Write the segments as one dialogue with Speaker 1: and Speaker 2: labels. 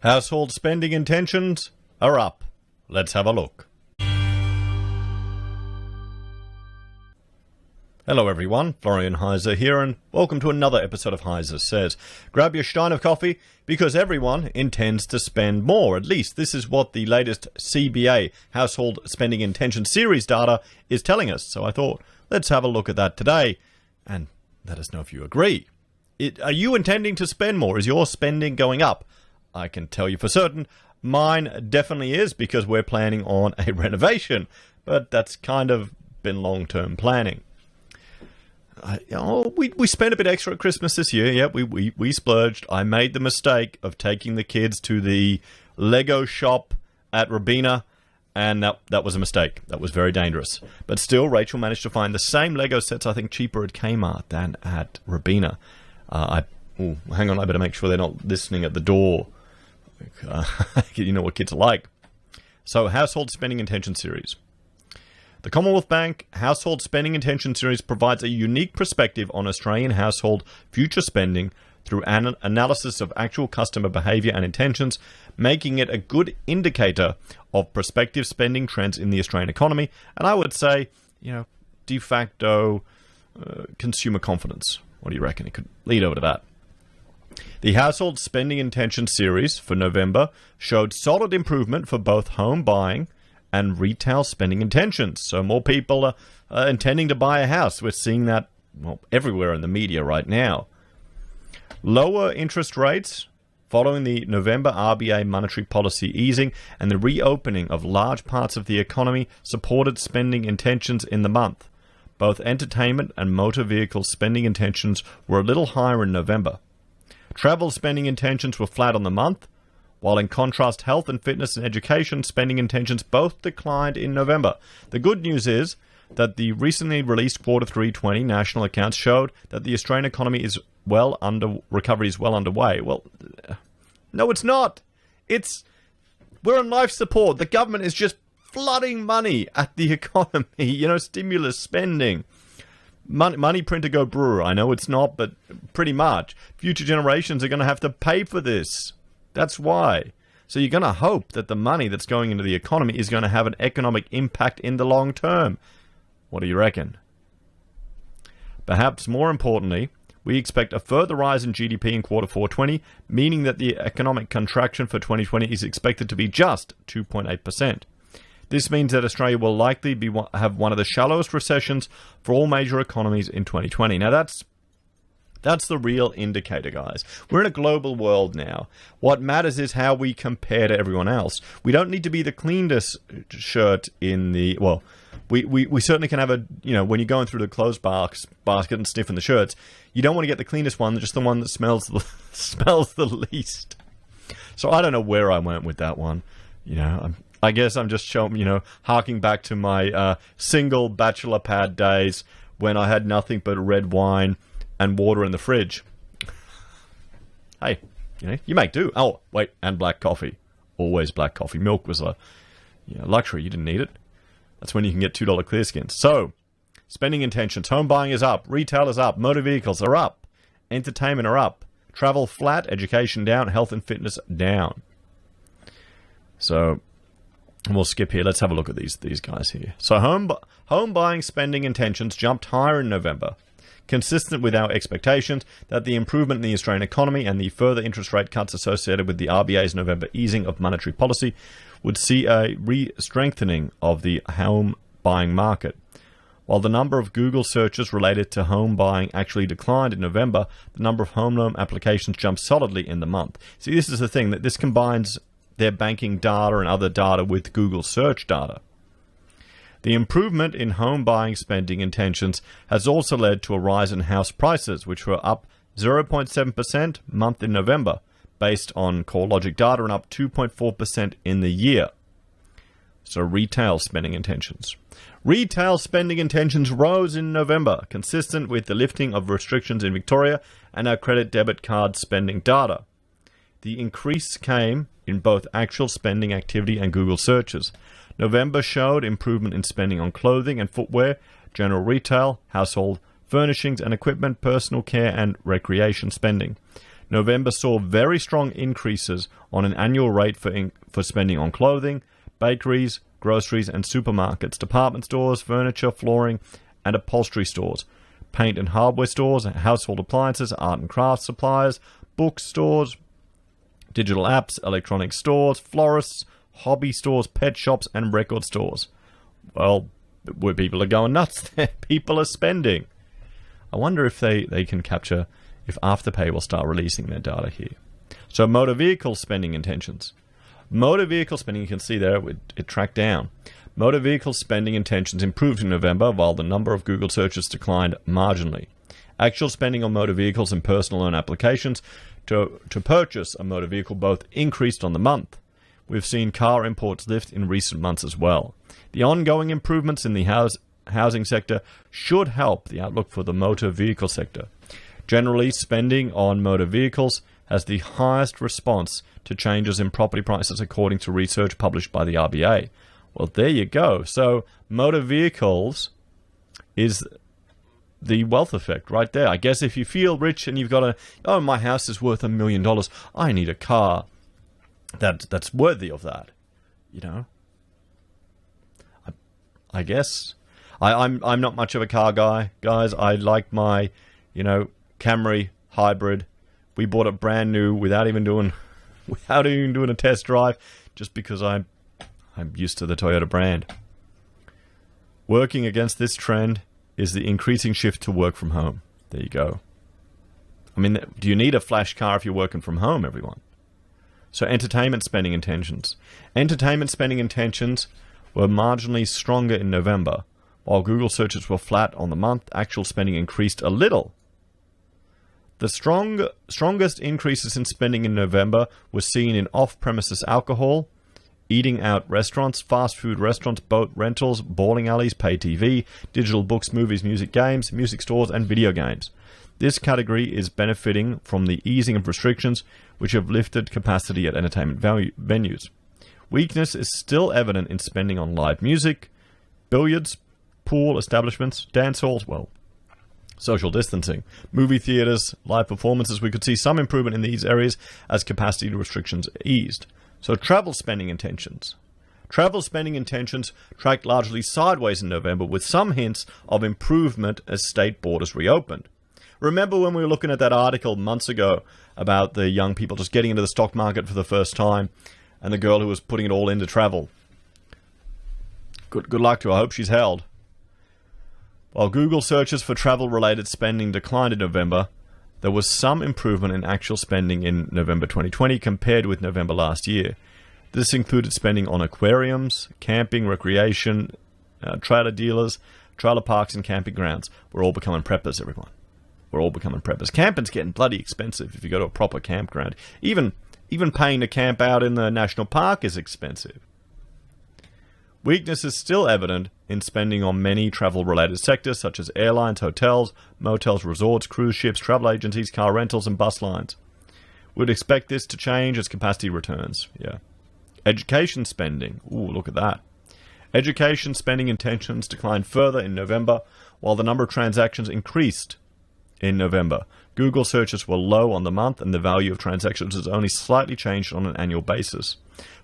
Speaker 1: Household spending intentions are up. Let's have a look. Hello everyone, Florian.Heise here, and welcome to another episode of HeiseSays. Grab your stein of coffee, because everyone intends to spend more. At least this is what the latest CBA, Household Spending Intention Series data, is telling us. So I thought, let's have a look at that today, and let us know if you agree. Are you intending to spend more? Is your spending going up? I can tell you for certain, mine definitely is, because we're planning on a renovation, but that's kind of been long-term planning. We spent a bit extra at Christmas this year. Yeah, we splurged. I made the mistake of taking the kids to the Lego shop at Robina, and that was a mistake. That was very dangerous. But still, Rachel managed to find the same Lego sets, I think, cheaper at Kmart than at Robina. Hang on, I better make sure they're not listening at the door. You know what kids are like. So, Household Spending Intention Series. The Commonwealth Bank Household Spending Intention Series provides a unique perspective on Australian household future spending through an analysis of actual customer behaviour and intentions, making it a good indicator of prospective spending trends in the Australian economy, and I would say, de facto consumer confidence. What do you reckon? It could lead over to that. The Household Spending Intention Series for November showed solid improvement for both home buying and retail spending intentions. So more people are intending to buy a house. We're seeing that everywhere in the media right now. Lower interest rates following the November RBA monetary policy easing and the reopening of large parts of the economy supported spending intentions in the month. Both entertainment and motor vehicle spending intentions were a little higher in November. Travel spending intentions were flat on the month, while in contrast, health and fitness and education spending intentions both declined in November. The good news is that the recently released Quarter 3 20 national accounts showed that the Australian economy is recovery is well underway. Well, no, it's not. We're on life support. The government is just flooding money at the economy. Stimulus spending. Money printer go brewer. I know it's not, but pretty much. Future generations are going to have to pay for this. That's why. So you're going to hope that the money that's going into the economy is going to have an economic impact in the long term. What do you reckon? Perhaps more importantly, we expect a further rise in GDP in Quarter 4 20, meaning that the economic contraction for 2020 is expected to be just 2.8%. This means that Australia will likely have one of the shallowest recessions for all major economies in 2020. Now that's the real indicator, guys. We're in a global world now. What matters is how we compare to everyone else. We don't need to be the cleanest shirt in the... Well, we certainly can have when you're going through the clothes basket and sniffing the shirts, you don't want to get the cleanest one, just the one that smells the least. So I don't know where I went with that one. I guess I'm just showing, harking back to my single bachelor pad days when I had nothing but red wine and water in the fridge. Hey, you make do. Oh, wait, and black coffee. Always black coffee. Milk was a luxury. You didn't need it. That's when you can get $2 clearskins. So, spending intentions. Home buying is up. Retail is up. Motor vehicles are up. Entertainment are up. Travel flat. Education down. Health and fitness down. So... we'll skip here. Let's have a look at these guys here. So home buying spending intentions jumped higher in November, consistent with our expectations that the improvement in the Australian economy and the further interest rate cuts associated with the RBA's November easing of monetary policy would see a re-strengthening of the home buying market. While the number of Google searches related to home buying actually declined in November, the number of home loan applications jumped solidly in the month. See, this is the thing, that this combines their banking data and other data with Google search data. The improvement in home buying spending intentions has also led to a rise in house prices, which were up 0.7% month in November, based on CoreLogic data, and up 2.4% in the year. So retail spending intentions. Retail spending intentions rose in November, consistent with the lifting of restrictions in Victoria and our credit debit card spending data. The increase came in both actual spending activity and Google searches. November showed improvement in spending on clothing and footwear, general retail, household furnishings and equipment, personal care and recreation spending. November saw very strong increases on an annual rate for spending on clothing, bakeries, groceries and supermarkets, department stores, furniture, flooring and upholstery stores, paint and hardware stores, household appliances, art and crafts suppliers, bookstores, digital apps, electronic stores, florists, hobby stores, pet shops and record stores. Well, where people are going nuts there. People are spending. I wonder if they can capture, if Afterpay will start releasing their data here. So motor vehicle spending intentions. Motor vehicle spending, you can see there, it tracked down. Motor vehicle spending intentions improved in November, while the number of Google searches declined marginally. Actual spending on motor vehicles and personal loan applications to purchase a motor vehicle both increased on the month. We've seen car imports lift in recent months as well. The ongoing improvements in the housing sector should help the outlook for the motor vehicle sector. Generally, spending on motor vehicles has the highest response to changes in property prices according to research published by the RBA. Well, there you go. So motor vehicles is the wealth effect right there. I guess if you feel rich and you've got my house is worth $1 million, I need a car that's worthy of that, you know. I guess I'm not much of a car guy, guys. I like my, Camry hybrid. We bought it brand new without even doing a test drive, just because I'm used to the Toyota brand. Working against this trend is the increasing shift to work from home. There you go. I mean, do you need a flash car if you're working from home, everyone? So entertainment spending intentions. Entertainment spending intentions were marginally stronger in November. While Google searches were flat on the month, actual spending increased a little. The strongest increases in spending in November were seen in off-premises alcohol, eating out restaurants, fast food restaurants, boat rentals, bowling alleys, pay TV, digital books, movies, music, games, music stores, and video games. This category is benefiting from the easing of restrictions, which have lifted capacity at entertainment venues. Weakness is still evident in spending on live music, billiards, pool establishments, dance halls, social distancing, movie theaters, live performances. We could see some improvement in these areas as capacity restrictions eased. So travel spending intentions. Travel spending intentions tracked largely sideways in November, with some hints of improvement as state borders reopened. Remember when we were looking at that article months ago about the young people just getting into the stock market for the first time, and the girl who was putting it all into travel? Good luck to her. I hope she's held. While Google searches for travel-related spending declined in November, there was some improvement in actual spending in November 2020 compared with November last year. This included spending on aquariums, camping, recreation, trailer dealers, trailer parks, and camping grounds. We're all becoming preppers, everyone. We're all becoming preppers. Camping's getting bloody expensive if you go to a proper campground. Even paying to camp out in the national park is expensive. Weakness is still evident in spending on many travel-related sectors such as airlines, hotels, motels, resorts, cruise ships, travel agencies, car rentals, and bus lines. We'd expect this to change as capacity returns. Yeah. Education spending. Ooh, look at that. Education spending intentions declined further in November, while the number of transactions increased in November. Google searches were low on the month, and the value of transactions has only slightly changed on an annual basis.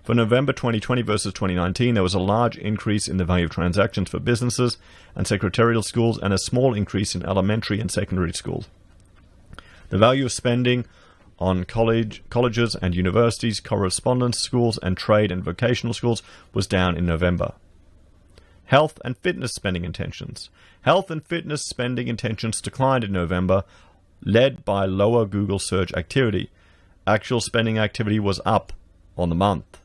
Speaker 1: For November 2020 versus 2019, there was a large increase in the value of transactions for businesses and secretarial schools, and a small increase in elementary and secondary schools. The value of spending on colleges and universities, correspondence schools, and trade and vocational schools was down in November. Health and fitness spending intentions. Health and fitness spending intentions declined in November, led by lower Google search activity. Actual spending activity was up on the month.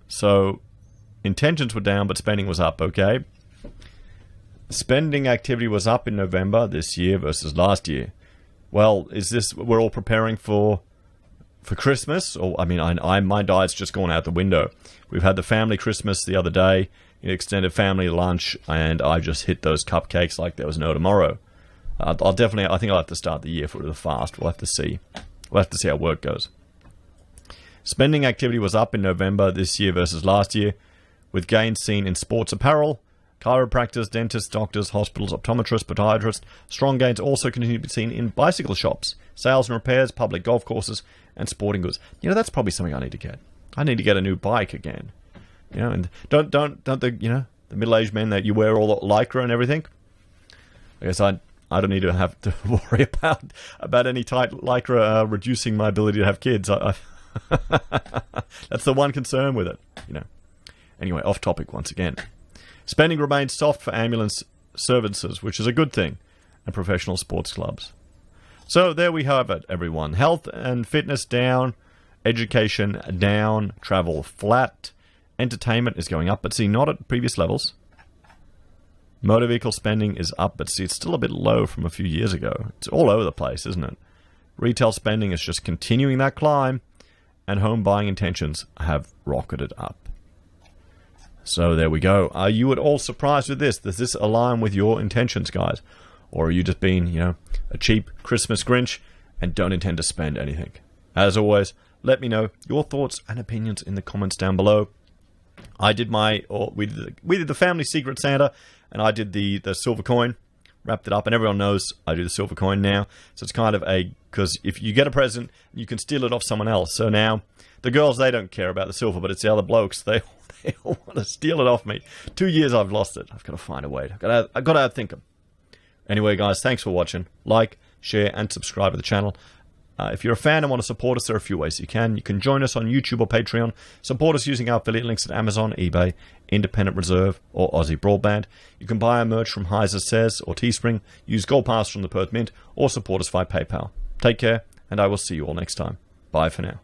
Speaker 1: So intentions were down, but spending was up, okay? Spending activity was up in November this year versus last year. Well, is this, we're all preparing for Christmas? Or, I mean, my diet's just gone out the window. We've had the family Christmas the other day, extended family lunch, and I just hit those cupcakes like there was no tomorrow. I think I'll have to start the year for the fast. We'll have to see. We'll have to see how work goes. Spending activity was up in November this year versus last year, with gains seen in sports apparel, Chiropractors, dentists, doctors, hospitals, optometrists, podiatrists. Strong gains also continue to be seen in bicycle shops, sales and repairs, public golf courses, and sporting goods. You know, that's probably something I need to get. I need to get a new bike again. You know, and don't the, you know, the middle-aged men that you wear all the lycra and everything. I guess I don't need to have to worry about any tight lycra reducing my ability to have kids. That's the one concern with it, you know. Anyway, off topic once again. Spending remains soft for ambulance services, which is a good thing, and professional sports clubs. So there we have it, everyone. Health and fitness down, education down, travel flat, entertainment is going up, but see, not at previous levels. Motor vehicle spending is up, but see, it's still a bit low from a few years ago. It's all over the place, isn't it? Retail spending is just continuing that climb, and home buying intentions have rocketed up. So there we go. Are you at all surprised with this? Does this align with your intentions, guys? Or are you just being, you know, a cheap Christmas Grinch and don't intend to spend anything? As always, let me know your thoughts and opinions in the comments down below. We did the family secret Santa, and I did the silver coin, wrapped it up, and everyone knows I do the silver coin now. So it's kind of because if you get a present, you can steal it off someone else. So now, the girls, they don't care about the silver, but it's the other blokes, they all want to steal it off me. 2 years I've lost it. I've got to find a way. I've got to outthink them. Anyway, guys, thanks for watching. Like, share, and subscribe to the channel. If you're a fan and want to support us, there are a few ways you can. You can join us on YouTube or Patreon. Support us using our affiliate links at Amazon, eBay, Independent Reserve, or AussieBroadband. You can buy our merch from HeiseSays or Teespring, use Gold Pass from the Perth Mint, or support us via PayPal. Take care, and I will see you all next time. Bye for now.